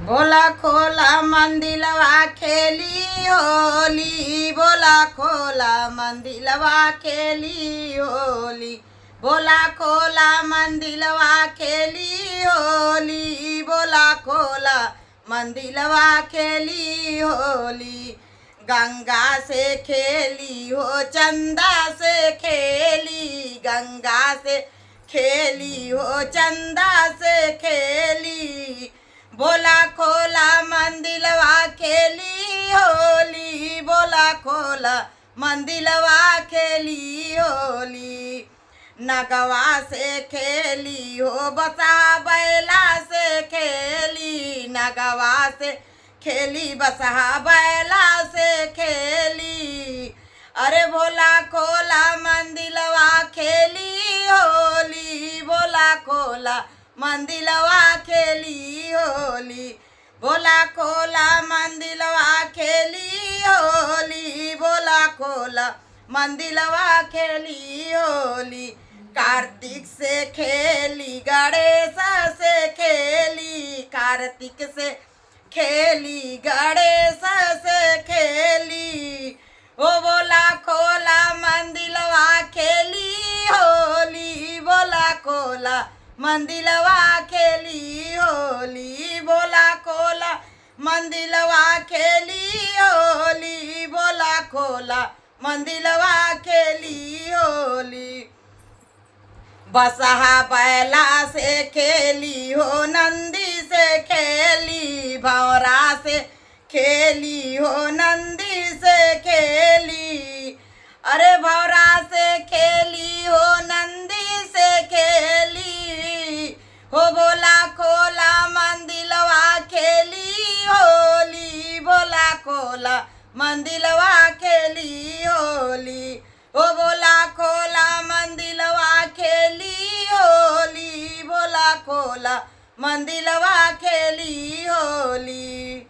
बोला खोला मंदिलवा खेली होली, बोला खोला मंदिलवा खेली होली, बोला खोला मंदिलवा खेली होली, बोला खोला मंदिलवा खेली होली। गंगा से खेली हो चंदा से खेली, गंगा से खेली हो चंदा से खेली, बोला खोला मंदिलवा खेली होली, बोला खोला मंदिलवा खेली होली। नगवा से खेली हो बसा बैला से खेली, नगवा से खेली बसा बैला से खेली, अरे बोला खोला मंदिलवा खेली होली, बोला खोला मंदिलवा खेली होली, बोला खोला मंदिलवा खेली होली, बोला खोला मंदिलवा खेली होली। कार्तिक से खेली गणेश से खेली, कार्तिक से खेली गणेश से खेली, ओ बोला खोला मंदिलवा खेली होली, बोला खोला मंदिलवा खेली होली, बोला खोला मंदिलवा खेली होली, बोला खोला मंदिलवा खेली होली। बसहा बैला से खेली हो नंदी से खेली, भौरा से खेली हो नंदी से खेली, अरे भौरा से खेली हो नंदी से खेली, हो बोला खोला मंदिलवा खेली होली, बोला खोला मंदिलवा खेली होली, ओ बोला खोला मंदिलवा खेली होली, बोला खोला मंदिलवा खेली होली।